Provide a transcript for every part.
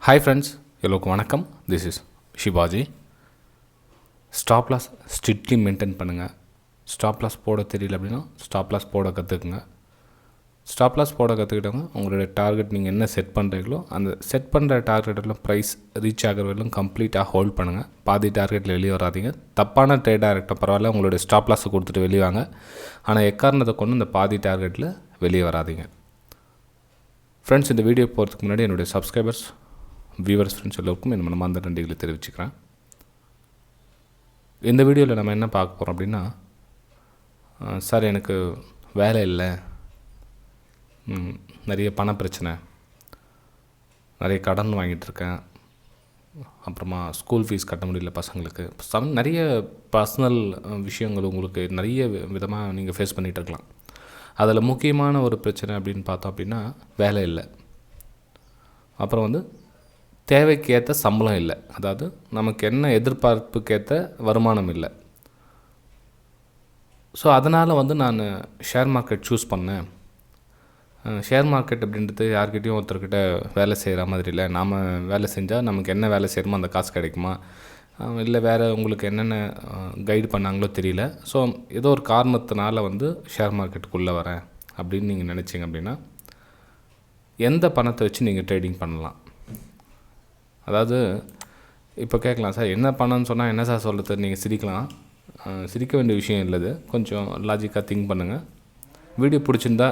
Hi friends, எல்லோருக்கும் வணக்கம். This is Shibaji. Stop loss strictly maintain பண்ணுங்கள். ஸ்டாப் லாஸ் போட தெரியல அப்படின்னா ஸ்டாப் லாஸ் போட கற்றுக்குங்க. ஸ்டாப் லாஸ் போட கற்றுக்கிட்டவங்க உங்களுடைய டார்கெட் நீங்கள் என்ன செட் பண்ணுறீங்களோ அந்த செட் பண்ணுற டார்கெட்டில் ப்ரைஸ் ரீச் ஆகிற வரையிலும் கம்ப்ளீட்டாக ஹோல்ட் பண்ணுங்கள். பாதி டார்கெட்டில் வெளியே வராதிங்க. தப்பான ட்ரேடாக இருக்கட்டும் பரவாயில்ல, உங்களுடைய ஸ்டாப் லாஸை கொடுத்துட்டு வெளியே வாங்க. ஆனால் எக்காரணத்தை கொண்டு இந்த பாதி டார்கெட்டில் வெளியே வராதிங்க. ஃப்ரெண்ட்ஸ், இந்த வீடியோ போகிறதுக்கு முன்னாடி என்னுடைய சப்ஸ்கிரைபர்ஸ், வியூவர்ஸ், ஃப்ரெண்ட்ஸ் எல்லோருக்கும் என் மனமார்ந்த நன்றிகளை தெரிவிச்சுக்கிறேன். இந்த வீடியோவில் நம்ம என்ன பார்க்க போகிறோம் அப்படின்னா, சார் எனக்கு வேலை இல்லை, நிறைய பண பிரச்சனை, நிறைய கடன் வாங்கிட்டுருக்கேன், அப்புறமா ஸ்கூல் ஃபீஸ் கட்ட முடியல பசங்களுக்கு, நிறைய பர்சனல் விஷயங்கள் உங்களுக்கு நிறைய விதமாக நீங்கள் ஃபேஸ் பண்ணிகிட்டு இருக்கலாம். அதில் முக்கியமான ஒரு பிரச்சனை அப்படின்னு பார்த்தோம் அப்படின்னா வேலை இல்லை. அப்புறம் தேவைக்கேற்ற சம்பளம் இல்லை. அதாவது நமக்கு என்ன எதிர்பார்ப்புக்கேற்ற வருமானம் இல்லை. ஸோ அதனால் நான் ஷேர் மார்க்கெட் சூஸ் பண்ணேன். ஷேர் மார்க்கெட் அப்படின்றது யார்கிட்டையும் ஒருத்தர்கிட்ட வேலை செய்கிற மாதிரி இல்லை. நாம் வேலை செஞ்சால் நமக்கு என்ன வேலை செய்கிறோமோ அந்த காசு கிடைக்குமா, இல்லை வேறு உங்களுக்கு என்னென்ன கைடு பண்ணாங்களோ தெரியல. ஸோ ஏதோ ஒரு காரணத்தினால ஷேர் மார்க்கெட்டுக்குள்ளே வரேன் அப்படின்னு நீங்கள் நினச்சிங்க அப்படின்னா எந்த பணத்தை வச்சு நீங்கள் ட்ரேடிங் பண்ணலாம். அதாவது இப்போ கேட்கலாம், சார் என்ன பணம்னு சொன்னால் என்ன சார் சொல்கிறது, நீங்கள் சிரிக்கலாம். சிரிக்க வேண்டிய விஷயம் இல்லது. கொஞ்சம் லாஜிக்காக திங்க் பண்ணுங்கள். வீடியோ பிடிச்சிருந்தா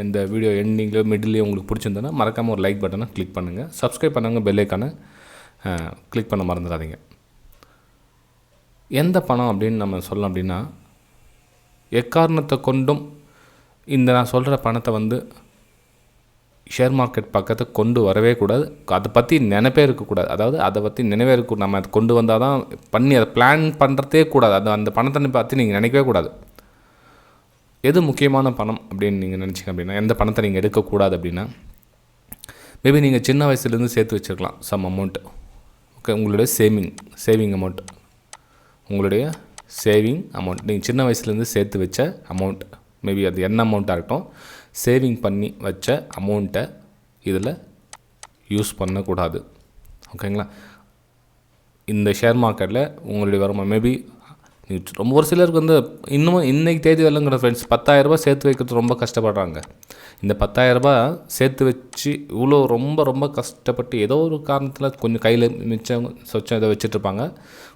இந்த வீடியோ எண்டிங்லேயோ மிடில்லையோ உங்களுக்கு பிடிச்சிருந்தோன்னா மறக்காமல் ஒரு லைக் பட்டனை கிளிக் பண்ணுங்கள். சப்ஸ்கிரைப் பண்ணுங்கள், பெல் ஐக்கானை கிளிக் பண்ண மறந்துடாதீங்க. எந்த பணம் அப்படின்னு நம்ம சொல்லலாம் அப்படின்னா, எக்காரணத்தை கொண்டும் இந்த நான் சொல்கிற பணத்தை ஷேர் மார்க்கெட் பக்கத்தை கொண்டு வரவே கூடாது. அதை பற்றி நினைப்பே இருக்கக்கூடாது. அதாவது அதை பற்றி நினைவே இருக்கக்கூடாது. நம்ம அதை கொண்டு வந்தால் தான் பண்ணி அதை பிளான் பண்ணுறதே கூடாது. அந்த பணத்தை பற்றி நீங்கள் நினைக்கவே கூடாது. எது முக்கியமான பணம் அப்படின்னு நீங்கள் நினச்சிங்க அப்படின்னா, எந்த பணத்தை நீங்கள் எடுக்கக்கூடாது அப்படின்னா, மேபி நீங்கள் சின்ன வயசுலேருந்து சேர்த்து வச்சுருக்கலாம் சம் அமௌண்ட். ஓகே, உங்களுடைய சேவிங் அமௌண்ட், உங்களுடைய சேவிங் அமௌண்ட், நீங்கள் சின்ன வயசுலேருந்து சேர்த்து வச்ச அமௌண்ட், மேபி அது என்ன அமௌண்ட்டாக இருக்கட்டும், சேவிங் பண்ணி வச்ச அமௌண்ட்டை இதில் யூஸ் பண்ணக்கூடாது. ஓகேங்களா? இந்த ஷேர் மார்க்கெட்டில் உங்களுடைய வருமானம் மேபி ரொம்ப ஒரு சிலருக்கு இன்னமும் இன்றைக்கி தேதி வரலங்கிற ஃப்ரெண்ட்ஸ் 10,000 சேர்த்து வைக்கிறது ரொம்ப கஷ்டப்படுறாங்க. இந்த 10,000 சேர்த்து வச்சு இவ்வளோ ரொம்ப ரொம்ப கஷ்டப்பட்டு ஏதோ ஒரு காரணத்தில் கொஞ்சம் கையில் மிச்சம் சொச்சம் இதை வச்சுட்ருப்பாங்க.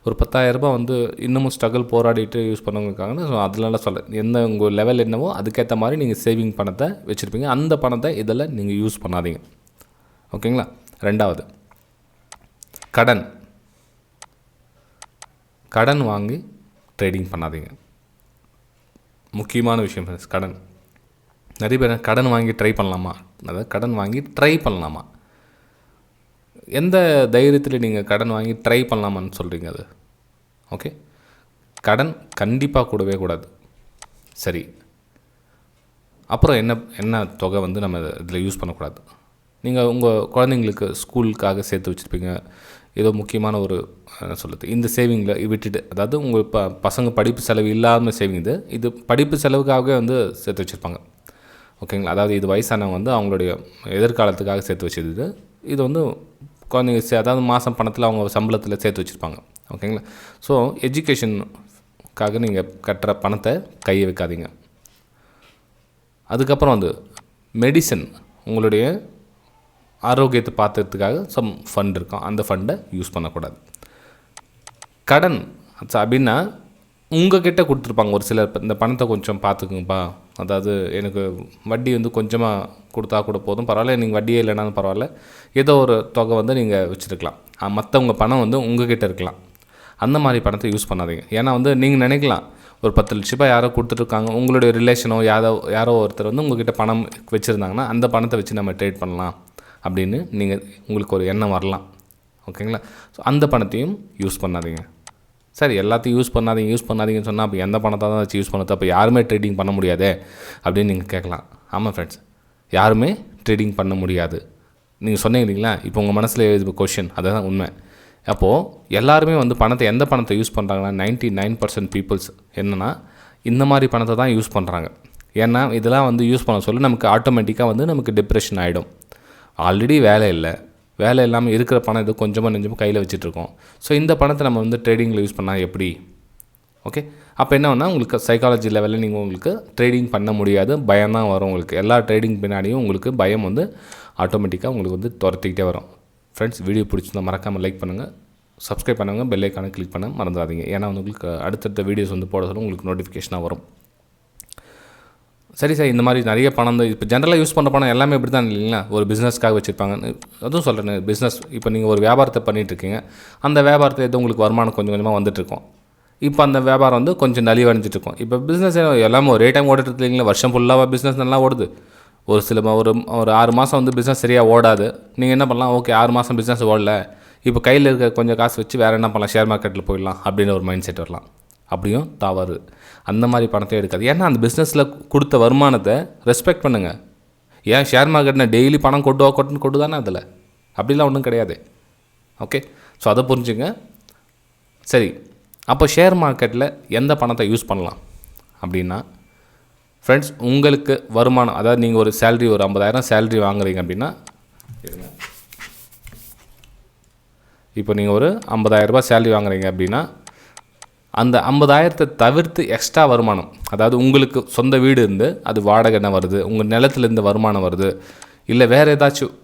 ஒரு 10,000 இன்னமும் ஸ்ட்ரகிள் போராடிட்டு யூஸ் பண்ணவங்க இருக்காங்கன்னா, ஸோ அதனால எந்த உங்கள் லெவல் என்னவோ அதுக்கேற்ற மாதிரி நீங்கள் சேவிங் பணத்தை வச்சுருப்பீங்க. அந்த பணத்தை இதில் நீங்கள் யூஸ் பண்ணாதீங்க. ஓகேங்களா? ரெண்டாவது, கடன் வாங்கி ட்ரேடிங் பண்ணாதீங்க. முக்கியமான விஷயம் ஃப்ரெண்ட்ஸ், கடன். நிறைய பேர் கடன் வாங்கி ட்ரை பண்ணலாமா, அதாவது கடன் வாங்கி ட்ரை பண்ணலாமா, எந்த தைரியத்தில் நீங்கள் கடன் வாங்கி ட்ரை பண்ணலாமான்னு சொல்கிறீங்க? அது ஓகே, கடன் கண்டிப்பாக கூடவே கூடாது. சரி, அப்புறம் என்ன தொகை நம்ம இதில் யூஸ் பண்ணக்கூடாது. நீங்கள் உங்கள் குழந்தைங்களுக்கு ஸ்கூலுக்காக சேர்த்து வச்சுருப்பீங்க, ஏதோ முக்கியமான ஒரு இந்த சேவிங்கில் விட்டுட்டு, அதாவது உங்கள் பசங்க படிப்பு செலவு இல்லாமல் சேவிங், இது படிப்பு செலவுக்காகவே சேர்த்து வச்சுருப்பாங்க. ஓகேங்களா? அதாவது இது வயசானவங்க அவங்களுடைய எதிர்காலத்துக்காக சேர்த்து வச்சது. இது குழந்தைங்க அதாவது மாதம் பணத்தில் அவங்க சம்பளத்தில் சேர்த்து வச்சுருப்பாங்க. ஓகேங்களா? ஸோ எஜுகேஷனுக்காக நீங்கள் கட்டுற பணத்தை கையை வைக்காதீங்க. அதுக்கப்புறம் மெடிசன், உங்களுடைய ஆரோக்கியத்தை பார்த்துறதுக்காக சம் ஃபண்ட் இருக்கும், அந்த ஃபண்டை யூஸ் பண்ணக்கூடாது. கடன் அப்படின்னா உங்கள்கிட்ட கொடுத்துருப்பாங்க ஒரு சிலர், இந்த பணத்தை கொஞ்சம் பார்த்துக்குங்கப்பா, அதாவது எனக்கு வட்டி கொஞ்சமாக கொடுத்தா கூட போதும், பரவாயில்ல, நீங்கள் வட்டியே இல்லைனாலும் பரவாயில்ல, ஏதோ ஒரு தொகை நீங்கள் வச்சுருக்கலாம். மற்றவங்க பணம் உங்கள்கிட்ட இருக்கலாம். அந்த மாதிரி பணத்தை யூஸ் பண்ணாதீங்க. ஏன்னா நீங்கள் நினைக்கலாம், ஒரு 10 லட்ச ரூபாய் யாரோ கொடுத்துட்ருக்காங்க, உங்களுடைய ரிலேஷனோ யாரோ ஒருத்தர் உங்கள்கிட்ட பணம் வச்சுருந்தாங்கன்னா அந்த பணத்தை வச்சு நம்ம ட்ரேட் பண்ணலாம் அப்படின்னு உங்களுக்கு ஒரு எண்ணம் வரலாம். ஓகேங்களா? ஸோ அந்த பணத்தையும் யூஸ் பண்ணாதீங்க. சரி, எல்லாத்தையும் யூஸ் பண்ணாதீங்கன்னு சொன்னால் அப்போ எந்த பணத்தை தான் வச்சு யூஸ் பண்ணது, அப்போ யாருமே ட்ரேடிங் பண்ண முடியாதே அப்படின்னு நீங்கள் கேட்கலாம். ஆமாம் ஃப்ரெண்ட்ஸ், யாருமே ட்ரேடிங் பண்ண முடியாது. நீங்கள் சொன்னீங்க இல்லைங்களா, இப்போ உங்கள் மனசில் எழுது கொஷின், அதுதான் உண்மை. அப்போது எல்லாருமே பணத்தை எந்த பணத்தை யூஸ் பண்ணுறாங்கன்னா 99% பீப்புள்ஸ் என்னென்னா இந்த மாதிரி பணத்தை தான் யூஸ் பண்ணுறாங்க. ஏன்னா இதெல்லாம் யூஸ் பண்ண சொல்ல நமக்கு ஆட்டோமேட்டிக்காக நமக்கு டிப்ரெஷன் ஆகிடும். ஆல்ரெடி வேலை இல்லை, வேலை இல்லாமல் இருக்கிற பணம் இது கொஞ்சமாக நெஞ்சமாக கையில் வச்சுட்ருக்கோம். ஸோ இந்த பணத்தை நம்ம வந்து ட்ரேடிங்கில் யூஸ் பண்ணால் எப்படி? ஓகே, அப்போ என்ன ஒன்றா உங்களுக்கு சைக்காலஜி லெவலில் நீங்கள் உங்களுக்கு ட்ரேடிங் பண்ண முடியாது, பயம் தான் வரும் உங்களுக்கு. எல்லா ட்ரேடிங் பின்னாடியும் உங்களுக்கு பயம் வந்து ஆட்டோமேட்டிக்காக உங்களுக்கு வந்து துரத்திக்கிட்டே வரும். ஃப்ரெண்ட்ஸ், வீடியோ பிடிச்சிருந்தால் மறக்காமல் லைக் பண்ணுங்கள், சப்ஸ்கிரைப் பண்ணுங்கள், பெல் ஐக்கானை கிளிக் பண்ண மறந்துடாதீங்க. ஏன்னா உங்களுக்கு அடுத்தடுத்த வீடியோஸ் வந்து போட சொல்ல உங்களுக்கு நோட்டிஃபிகேஷனாக வரும். சரி சார், இந்த மாதிரி நிறைய பணம் தான் இப்போ ஜென்ரலாக யூஸ் பண்ணுற பணம் எல்லாமே இப்படி தான் இல்லைங்களா? ஒரு பிஸ்னஸ்க்காக வச்சுருப்பாங்க. அதுவும் சொல்கிறேன், பிஸ்னஸ் இப்போ நீங்கள் ஒரு வியாபாரத்தை பண்ணிகிட்ருக்கீங்க, அந்த வியாபாரத்தை எது உங்களுக்கு வருமானம் கொஞ்சம் கொஞ்சமாக வந்துட்டுருக்கோம். இப்போ அந்த வியாபாரம் வந்து கொஞ்சம் நலிவடைஞ்சிட்ருக்கோம். இப்போ பிஸ்னஸ் எல்லாமே ஒரே டைம் ஓடிட்டு இல்லைங்களா? வருஷம் ஃபுல்லாக பிஸ்னஸ் நல்லா ஓடுது. ஒரு சில ஒரு 6 மாதம் வந்து பிஸ்னஸ் சரியாக ஓடாது. நீங்கள் என்ன பண்ணலாம், ஓகே 6 மாதம் பிஸ்னஸ் ஓடல, இப்போ கையில் இருக்க கொஞ்சம் காசு வச்சு வேறு என்ன பண்ணலாம், ஷேர் மார்க்கெட்டில் போயிடலாம் அப்படின்னு ஒரு மைண்ட் செட் வரலாம். அப்படியும் தவறு. அந்த மாதிரி பணத்தை எடுக்காது. ஏன்னா அந்த பிஸ்னஸில் கொடுத்த வருமானத்தை ரெஸ்பெக்ட் பண்ணுங்கள். ஏன் ஷேர் மார்க்கெட்டில் டெய்லி பணம் கொட்டு தானே அதில்? அப்படிலாம் ஒன்றும் கிடையாது. ஓகே, ஸோ அதை புரிஞ்சுங்க. சரி, அப்போ ஷேர் மார்க்கெட்டில் எந்த பணத்தை யூஸ் பண்ணலாம் அப்படின்னா, ஃப்ரெண்ட்ஸ், உங்களுக்கு வருமானம், அதாவது நீங்கள் ஒரு சேலரி, ஒரு 50,000 சேலரி வாங்குறீங்க அப்படின்னா, இப்போ நீங்கள் ஒரு 50,000 ரூபாய் சேலரி வாங்குறீங்க அப்படின்னா, அந்த 50,000 தவிர்த்து எக்ஸ்ட்ரா வருமானம், அதாவது உங்களுக்கு சொந்த வீடு இருந்து அது வாடகை என்ன வருது, உங்கள் நிலத்துலேருந்து வருமானம் வருது, இல்லை வேறு ஏதாச்சும்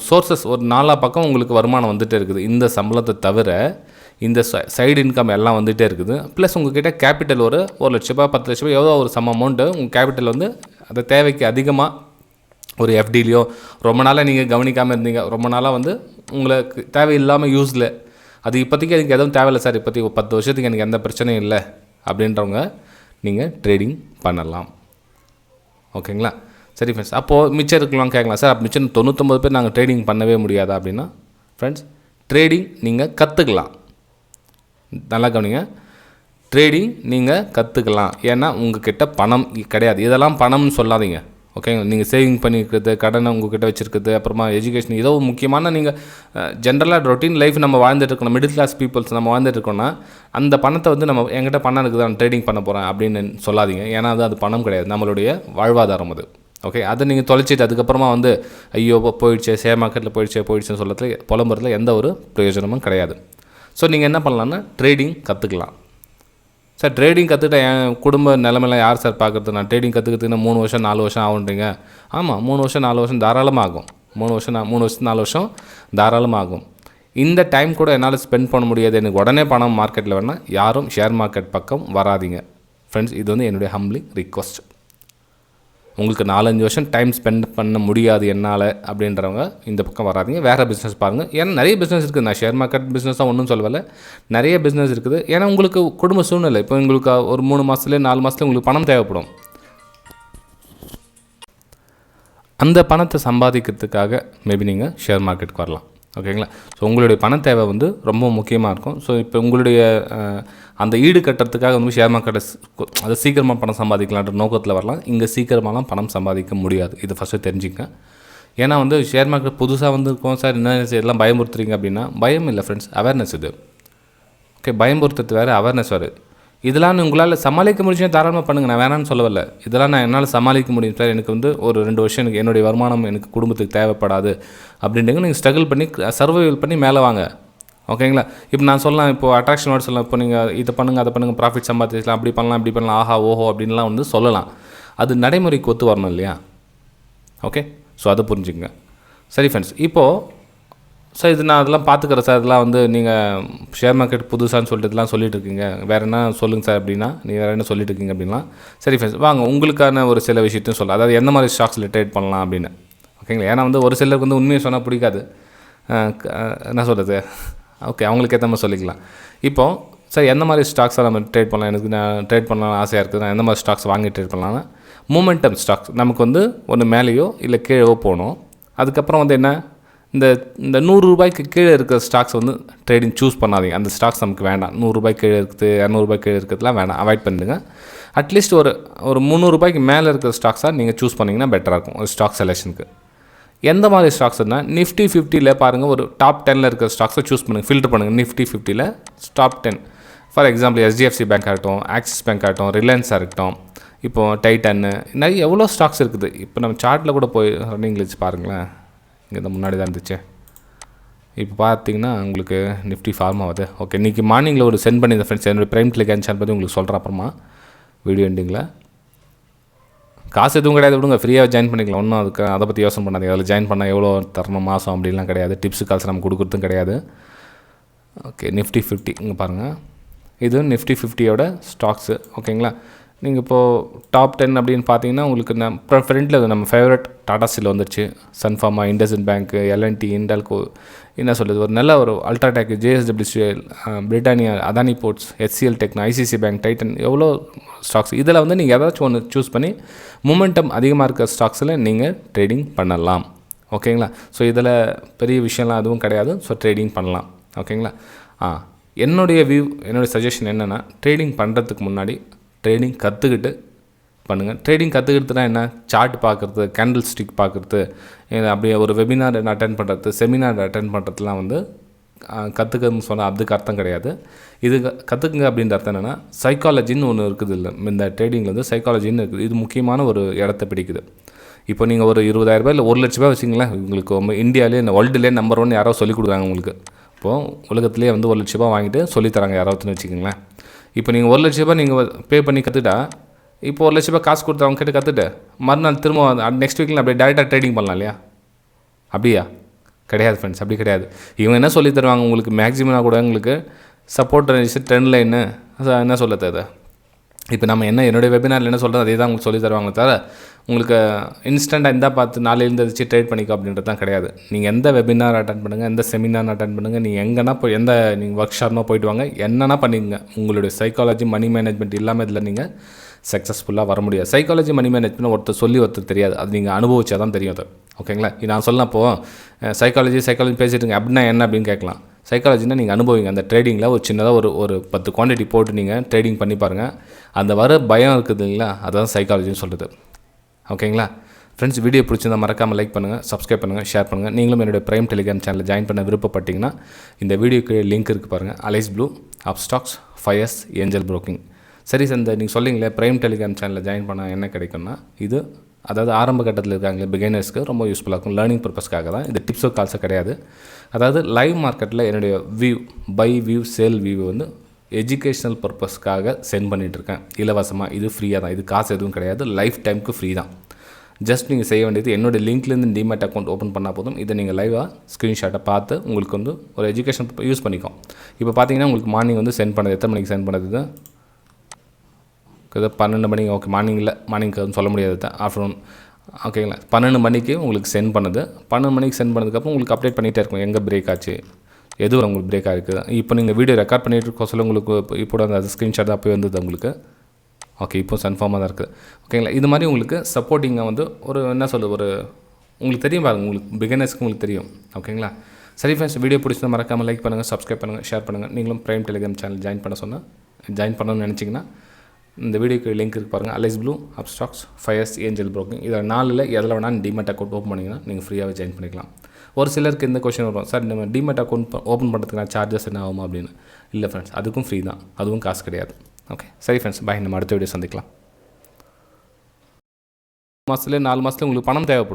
சோர்ஸஸ் ஒரு 4 பக்கம் உங்களுக்கு வருமானம் வந்துகிட்டே இருக்குது. இந்த சம்பளத்தை தவிர இந்த சைடு இன்கம் எல்லாம் வந்துகிட்டே இருக்குது. ப்ளஸ் உங்கள்கிட்ட கேபிட்டல் ஒரு 1,00,000 10 லட்ச ரூபா எவ்வளோ ஒரு சம் அமௌண்ட்டு உங்கள் கேபிட்டல் வந்து அந்த தேவைக்கு அதிகமாக ஒரு எஃப்டிலையோ ரொம்ப நாளாக நீங்கள் கவனிக்காமல் இருந்தீங்க, ரொம்ப நாளாக வந்து உங்களுக்கு தேவையில்லாமல் யூஸில், அது இப்போதைக்கு எனக்கு எதுவும் தேவையில்லை சார், இப்போதைக்கு 10 வருஷத்துக்கு எனக்கு எந்த பிரச்சனையும் இல்லை அப்படின்றவங்க நீங்கள் ட்ரேடிங் பண்ணலாம். ஓகேங்களா? சரி ஃப்ரெண்ட்ஸ், அப்போது மிச்சம் இருக்கலாம் கேட்கலாம் சார், மிச்சம் 99 பேர் நாங்கள் ட்ரேடிங் பண்ணவே முடியாதா அப்படின்னா, ஃப்ரெண்ட்ஸ், ட்ரேடிங் நீங்கள் கற்றுக்கலாம். நல்லா கவனிங்க, ட்ரேடிங் நீங்கள் கற்றுக்கலாம். ஏன்னா உங்கள்கிட்ட பணம் கிடையாது. இதெல்லாம் பணம்னு சொல்லாதீங்க. ஓகேங்க, நீங்கள் சேவிங் பண்ணியிருக்கிறது, கடனை உங்கள்கிட்ட வச்சுருக்குது, அப்புறமா எஜுகேஷன், ஏதோ முக்கியமான நீங்கள் ஜென்ரலாக ரொட்டீன் லைஃப் நம்ம வாழ்ந்துட்டு இருக்கணும், மிடில் கிளாஸ் பீப்புள்ஸ் நம்ம வாழ்ந்துட்டு இருக்கோம்னா, அந்த பணத்தை வந்து நம்ம என்கிட்ட பணம் இருக்குது, நான் ட்ரேடிங் பண்ண போகிறேன் அப்படின்னு சொல்லாதீங்க. ஏன்னா அது பணம் கிடையாது, நம்மளுடைய வாழ்வாதாரம் அது. ஓகே, அதை நீங்கள் தொலைச்சிட்டு அதுக்கப்புறமா வந்து ஐயோ போயிடுச்சு, ஷேர் மார்க்கெட்டில் போயிடுச்சுன்னு சொல்லத்துல புலம்புறதுல எந்த ஒரு பிரயோஜனமும் கிடையாது. ஸோ நீங்கள் என்ன பண்ணலான்னா ட்ரேடிங் கற்றுக்கலாம். சார், ட்ரேடிங் கற்றுக்கிட்ட என் குடும்ப நிலமெல்லாம் யார் சார் பார்க்குறது? நான் ட்ரேடிங் கற்றுக்கிறதுக்குன்னா 3 வருஷம் 4 வருஷம் ஆகுன்றீங்க. ஆமாம், 3 வருஷம் 4 வருஷம் தாராளமாக ஆகும். 3 வருஷம் 4 வருஷம் தாராளமாக ஆகும். இந்த டைம் கூட என்னால் ஸ்பெண்ட் பண்ண முடியாது, எனக்கு உடனே பணம் மார்க்கெட்டில் வேணால் யாரும் ஷேர் மார்க்கெட் பக்கம் வராதிங்க. ஃப்ரெண்ட்ஸ், இது வந்து என்னுடைய ஹம்பிளிங் ரிக்வஸ்ட். உங்களுக்கு 4-5 வருஷம் டைம் ஸ்பெண்ட் பண்ண முடியாது என்னால் அப்படின்றவங்க இந்த பக்கம் வராதிங்க, வேறு பிஸ்னஸ் பாருங்கள். ஏன்னா நிறைய பிஸ்னஸ் இருக்குது. நான் ஷேர் மார்க்கெட் பிஸ்னஸ் தான் ஒன்றும் சொல்லவில்லை, நிறைய பிஸ்னஸ் இருக்குது. ஏன்னா உங்களுக்கு குடும்ப சூழ்நிலை, இப்போ உங்களுக்கு ஒரு 3 மாதத்துலேயே 4 மாதத்துல உங்களுக்கு பணம் தேவைப்படும். அந்த பணத்தை சம்பாதிக்கிறதுக்காக மேபி நீங்கள் ஷேர் மார்க்கெட்டுக்கு வரலாம். ஓகேங்களா? ஸோ உங்களுடைய பண தேவை வந்து ரொம்ப முக்கியமாக இருக்கும். ஸோ இப்போ உங்களுடைய அந்த ஈடு கட்டுறதுக்காக வந்து ஷேர் மார்க்கெட்டை அதை சீக்கிரமாக பணம் சம்பாதிக்கலான்ற நோக்கத்தில் வரலாம். இங்கே சீக்கிரமாலாம் பணம் சம்பாதிக்க முடியாது, இது ஃபஸ்ட்டு தெரிஞ்சுக்கங்க. ஏன்னா வந்து ஷேர் மார்க்கெட் புதுசாக வந்து இருக்கும் சார், என்ன எல்லாம் பயமுறுத்துறீங்க அப்படின்னா, பயம் இல்லை ஃப்ரெண்ட்ஸ், அவேர்னஸ் இது. ஓகே, பயமுறுத்துறது வேறு, அவேர்னஸ் வேறு. இதெல்லாம் உங்களால் சமாளிக்க முடிஞ்சுன்னா தாராளமாக பண்ணுங்கள், நான் வேணான்னு சொல்லவில்லை. இதெல்லாம் நான் என்னால் சமாளிக்க முடியும் சார், எனக்கு வந்து ஒரு 2 வருஷம் எனக்கு என்னுடைய வருமானம் எனக்கு குடும்பத்துக்கு தேவைப்படாது அப்படின்றீங்க, நீங்கள் ஸ்ட்ரகிள் பண்ணி சர்வைவல் பண்ணி மேலே வாங்க. ஓகேங்களா? இப்போ நான் சொல்லலாம், இப்போ அட்ராக்ஷன் வேர்டு சொல்லலாம், இப்போ நீங்கள் இதை பண்ணுங்கள் அதை பண்ணுங்கள், ப்ராஃபிட் சம்பாதிக்கலாம், அப்படி பண்ணலாம் இப்படி பண்ணலாம், ஆஹா ஓஹோ அப்படின்லாம் வந்து சொல்லலாம். அது நடைமுறைக்கு ஒத்து வரணும் இல்லையா? ஓகே, ஸோ அதை புரிஞ்சுங்க. சரி ஃப்ரெண்ட்ஸ், இப்போது சார் இது நான் அதெல்லாம் பார்த்துக்கிறேன் சார், இதெல்லாம் வந்து நீங்கள் ஷேர் மார்க்கெட் புதுசான்னு சொல்லிட்டு இதெல்லாம் சொல்லிட்டு இருக்கீங்க, வேறு என்ன சொல்லுங்கள் சார் அப்படின்னா, நீங்கள் வேறு என்ன சொல்லிட்டு இருக்கீங்க அப்படின்னா, சரி ஃப்ரெண்ட்ஸ் வாங்க உங்களுக்கான ஒரு சில விஷயத்தையும் சொல்ல, அதாவது எந்த மாதிரி ஸ்டாக்ஸில் ட்ரேட் பண்ணலாம் அப்படின்னு. ஓகேங்களா? ஏன்னா வந்து ஒரு சிலருக்கு வந்து உண்மையை சொன்னால் பிடிக்காது, என்ன சொல்கிறது, ஓகே அவங்களுக்கு ஏற்ற மாதிரி சொல்லிக்கலாம். இப்போது சார் எந்த மாதிரி ஸ்டாக்ஸை நம்ம ட்ரேட் பண்ணலாம், எனக்கு நான் ட்ரேட் பண்ணலாம் ஆசையாக இருக்குது, நான் எந்த மாதிரி ஸ்டாக்ஸ் வாங்கி ட்ரேட் பண்ணலாம்னா, மூமெண்டம் ஸ்டாக்ஸ். நமக்கு வந்து ஒன்று மேலேயோ இல்லை கீழேயோ போகணும். அதுக்கப்புறம் வந்து என்ன, இந்த 100 ரூபாய்க்கு கீழே இருக்கிற ஸ்டாக்ஸ் வந்து ட்ரேடிங் சூஸ் பண்ணாதீங்க. அந்த ஸ்டாக்ஸ் நமக்கு வேண்டாம். 100 ரூபாய்க்கு கீழே இருக்குது, 200 ரூபாய்க்கு கீழே இருக்கிறதுலாம் வேண்டாம், அவாய்ட் பண்ணிடுங்க. அட்லீஸ்ட் ஒரு 300 ரூபாய்க்கு மேலே இருக்கிற ஸ்டாக்ஸாக நீங்கள் சூஸ் பண்ணிங்கன்னா பெட்டராக இருக்கும் ஒரு ஸ்டாக் செலெக்ஷனுக்கு. எந்த மாதிரி ஸ்டாக்ஸ்னால், நிஃப்டி 50ல் பாருங்கள், ஒரு டாப் 10ல் இருக்கிற ஸ்டாக்ஸை சூஸ் பண்ணுங்கள், ஃபில்டர் பண்ணுங்கள். நிஃப்டி 50ல் top 10 for example HDFC bank ஆகட்டும், ஆக்சிஸ் பேங்க் ஆகட்டும், ரிலையன்ஸாக இருக்கட்டும், இப்போது டைட்டன்னு, நிறைய எவ்வளோ ஸ்டாக்ஸ் இருக்குது. இப்போ நம்ம சார்ட்டில் கூட போய் ரன்னிங் வச்சு பாருங்களேன், இங்கே இந்த முன்னாடி தான் இருந்துச்சு. இப்போ பார்த்தீங்கன்னா உங்களுக்கு நிஃப்டி ஃபார்ம் ஆகுது. ஓகே, இன்றைக்கி மார்னிங்கில் ஒரு சென்ட் பண்ணியிருந்தேன் ஃப்ரெண்ட்ஸ். என்னோடய ப்ரைம் டெலிகிராம் சேனல் பற்றி உங்களுக்கு சொல்கிறேன் அப்புறமா வீடியோ எண்டிங்கில். காசு எதுவும் கிடையாது, விடுங்க, ஃப்ரீயாக ஜாயின் பண்ணிக்கலாம். ஒன்றும் அதுக்கு அதை பற்றி யோசனை பண்ணாதீங்க. அதில் ஜாயின் பண்ணால் எவ்வளோ தரணும் மாதம் அப்படின்லாம் கிடையாது. டிப்ஸு கால்ஸ் நம்ம கொடுக்குறதும் கிடையாது. ஓகே, நிஃப்டி 50 இங்கே பாருங்கள். இது நிஃப்டி 50யோட ஸ்டாக்ஸு. ஓகேங்களா, நீங்கள் இப்போது டாப் 10 அப்படின்னு பார்த்தீங்கன்னா உங்களுக்கு இப்போ ஃப்ரெண்டில் நம்ம ஃபேவரட் டாடா ஸ்டீல் வந்துருச்சு, சன்ஃபார்மா, இண்டஸ்இண்ட் பேங்க்கு, எல்என்டி, இண்டால்கோ, என்ன சொல்கிறது, ஒரு நல்ல ஒரு அல்ட்ராடெக், ஜேஎஸ்டபிள்யூசிஎல், பிரிட்டானியா, அதானி போர்ட்ஸ், HCL டெக்னா, ஐசிசி பேங்க், டைட்டன், எவ்வளோ ஸ்டாக்ஸ். இதில் வந்து நீங்கள் ஏதாச்சும் ஒன்று சூஸ் பண்ணி மூமெண்டம் அதிகமாக இருக்கிற ஸ்டாக்ஸில் நீங்கள் ட்ரேடிங் பண்ணலாம். ஓகேங்களா, ஸோ இதில் பெரிய விஷயம்லாம் அதுவும் கிடையாது. ஸோ ட்ரேடிங் பண்ணலாம். ஓகேங்களா, என்னுடைய என்னுடைய சஜஷன் என்னென்னா, ட்ரேடிங் பண்ணுறதுக்கு முன்னாடி ட்ரேடிங் கற்றுக்கிட்டு பண்ணுங்கள். ட்ரேடிங் கற்றுக்கிட்டுனா என்ன, சார்ட் பார்க்குறது, கேண்டில் ஸ்டிக் பார்க்குறது, அப்படியே ஒரு வெபினார் அட்டென்ட் பண்ணுறது, செமினார் அட்டென்ட் பண்ணுறதுலாம் வந்து கற்றுக்கன்னு சொன்னால் அதுக்கு அர்த்தம் கிடையாது. இது கற்றுக்குங்க அப்படின்ற அர்த்தம் என்னென்னா, சைக்காலஜின்னு ஒன்று இருக்குது. இல்லை, இந்த ட்ரேடிங்கில் வந்து சைக்காலஜின்னு இருக்குது. இது முக்கியமான ஒரு இடத்த பிடிக்குது. இப்போ நீங்கள் ஒரு 20,000 இல்லை 1,00,000 வச்சிங்களேன், உங்களுக்கு இந்தியாவிலே இந்த வேர்ல்டுலேயே நம்பர் 1 யாரோ சொல்லிக் கொடுக்குறாங்க உங்களுக்கு. இப்போது உலகத்துலேயே வந்து 1,00,000 வாங்கிட்டு சொல்லித்தராங்க யாராவதுன்னு வச்சுக்கிங்களேன். இப்போ நீங்கள் 1,00,000 நீங்கள் பே பண்ணி கற்றுட்டா, இப்போ 1,00,000 காசு கொடுத்து அவங்க கிட்ட கற்றுட்டு மறுநாள் திரும்ப நெக்ஸ்ட் வீக்கில் அப்படியே டேரெக்டாக ட்ரேடிங் பண்ணலாம் இல்லையா? அப்படியா? கிடையாது ஃப்ரெண்ட்ஸ், அப்படி கிடையாது. இவங்க என்ன சொல்லி தருவாங்க உங்களுக்கு, மேக்ஸிமம்னா கூட உங்களுக்கு சப்போர்ட் ரெசிஸ்டன்ஸ் ட்ரெண்ட் லைன்னு என்ன சொல்ல தேவை. இப்போ நம்ம என்னுடைய வெபினாரில் என்ன சொல்கிறது அதே தான் உங்களுக்கு சொல்லி தருவாங்க தவிர, உங்களுக்கு இன்ஸ்டண்ட்டாக இருந்தால் பார்த்து நாளையிலேருந்து வச்சு ட்ரேட் பண்ணிக்கோ அப்படின்றது தான் கிடையாது. நீங்கள் எந்த வெபினார் அட்டன் பண்ணுங்கள், எந்த செமினார் அட்டன் பண்ணுங்கள், நீங்கள் எங்கன்னா போய் எந்த நீங்கள் ஒர்க் ஷாப்னா போய்ட்டு வாங்க, என்னென்னா பண்ணிங்க. உங்களுடைய சைக்காலஜி, மணி மேனேஜ்மெண்ட் இல்லாமல் இதில் நீங்கள் சக்ஸஸ்ஃபுல்லாக வர முடியாது. சைக்காலஜி, மணி மேனேஜ்மெண்ட் ஒருத்தர் தெரியாது, அது நீங்கள் அனுபவிச்சா தான் தெரியும் அது. ஓகேங்களா, நான் சொல்லலாம் இப்போது சைக்காலஜி பேசிட்டுங்க அப்படின்னா என்ன அப்படின்னு கேட்கலாம். சைக்காலஜினா நீங்கள் அனுபவிங்க. அந்த ட்ரேடிங்கில் ஒரு சின்னதாக ஒரு 10 குவான்டிட்டி போட்டு நீங்கள் ட்ரேடிங் பண்ணி பாருங்கள். அந்த வர பயம் இருக்குது இல்லைங்களா, அதுதான் சைக்காலஜின்னு சொல்கிறது. ஓகேங்களா ஃப்ரெண்ட்ஸ், வீடியோ பிடிச்சிருந்தால் மறக்காமல் லைக் பண்ணுங்கள், சப்ஸ்கிரைப் பண்ணுங்கள், ஷேர் பண்ணுங்கள். நீங்களும் என்னுடைய ப்ரைம் டெலிகிராம் சேனலில் ஜாயின் பண்ண விருப்பப்பட்டிங்கன்னா இந்த வீடியோக்கு லிங்க் இருக்குது பாருங்கள். Alice Blue, Upstox, 5S, Angel Broking. சரி சார், இந்த நீங்கள் சொல்லிங்களே ப்ரைம் டெலிகிராம் சேனலில் ஜாயின் பண்ணால் என்ன கிடைக்கும்னா, இது அதாவது ஆரம்ப கட்டத்தில் இருக்காங்களே பிகைனர்ஸ்க்கு ரொம்ப யூஸ்ஃபுல்லாக இருக்கும். லேர்னிங் பர்பஸ்க்காக தான். இது டிப்ஸோ கால்ஸோ கிடையாது. அதாவது லைவ் மார்க்கெட்டில் என்னுடைய பை வியூ சேல் வியூ வந்து எஜுகேஷ்னல் பர்பஸ்க்காக சென்ட் பண்ணிகிட்ருக்கேன் இலவசமாக. இது ஃப்ரீயாக தான், இது காசு எதுவும் கிடையாது, லைஃப் டைமுக்கு ஃப்ரீ தான். ஜஸ்ட் நீங்கள் செய்ய வேண்டியது என்னோடய லிங்க்லேருந்து டிமேட் அக்கௌண்ட் ஓப்பன் பண்ணால் போதும். இதை நீங்கள் லைவாக ஸ்க்ரீன்ஷாட்டை பார்த்து உங்களுக்கு வந்து ஒரு எஜுகேஷன் யூஸ் பண்ணிக்கோம். இப்போ பார்த்தீங்கன்னா உங்களுக்கு மார்னிங் வந்து சென்ட் பண்ணது எத்தனை மணிக்கு சென்ட் பண்ணது, இது 12 மணிக்கு. ஓகே, மார்னிங்க்கு சொல்ல முடியாது தான், ஆஃப்டர்நூன். ஓகேங்களா, 12 மணிக்கு உங்களுக்கு சென்ட் பண்ணது. 12 மணிக்கு சென்ட் பண்ணதுக்கப்புறம் உங்களுக்கு அப்டேட் பண்ணிகிட்டே இருக்கும், எங்கே பிரேக் ஆச்சு, எது உங்களுக்கு பிரேக் ஆகிருக்குது. இப்போ நீங்கள் வீடியோ ரெக்கார்ட் பண்ணிகிட்டு இருக்க சொல்ல உங்களுக்கு இப்போ அந்த ஸ்க்ரீன்ஷாட் தான் போய் வந்தது உங்களுக்கு. ஓகே, இப்போ கன்ஃபார்மாக தான் இருக்குது. ஓகேங்களா, இது மாதிரி உங்களுக்கு சப்போர்ட்டிங்காக வந்து ஒரு என்ன சொல்லுது, ஒரு உங்களுக்கு தெரியும் பாருங்கள், உங்களுக்கு பிகினர்ஸ்க்கு உங்களுக்கு தெரியும். ஓகேங்களா, சரி ஃப்ரெண்ட்ஸ், வீடியோ பிடிச்சதை மறக்காமல் லைக் பண்ணுங்கள், சப்ஸ்கிரைப் பண்ணுங்கள், ஷேர் பண்ணுங்கள். நீங்களும் ப்ரைம் டெலிகிராம் சேனல் ஜாயின் பண்ணணும்னு நினச்சிங்கன்னா இந்த வீடியோக்கு லிங்க் இருக்குது பாருங்கள். Alice Blue, Upstox, 5S, Angel Broking. இதில் 4 எதில் வேணால் டிமேட் அக்கௌண்ட் ஓப்பன் பண்ணிங்கன்னா நீங்கள் ஃப்ரீயாகவே ஜாயின் பண்ணிக்கலாம். ஒரு சிலருக்கு இந்த கொஸ்டின் வரும், சார் நம்ம டிமேட் அக்கௌண்ட் ஓப்பன் பண்ணுறதுக்கு சார்ஜஸ் என்ன ஆகுமா அப்படின்னு. இல்லை ஃப்ரெண்ட்ஸ், அதுக்கும் ஃப்ரீ தான், அதுவும் காசு கிடையாது. ஓகே, சரி ஃப்ரெண்ட்ஸ், பாய். நம்ம அடுத்த வீடியோ சந்திக்கலாம். 4 மாதத்துலேயே உங்களுக்கு பணம் தேவைப்படும்.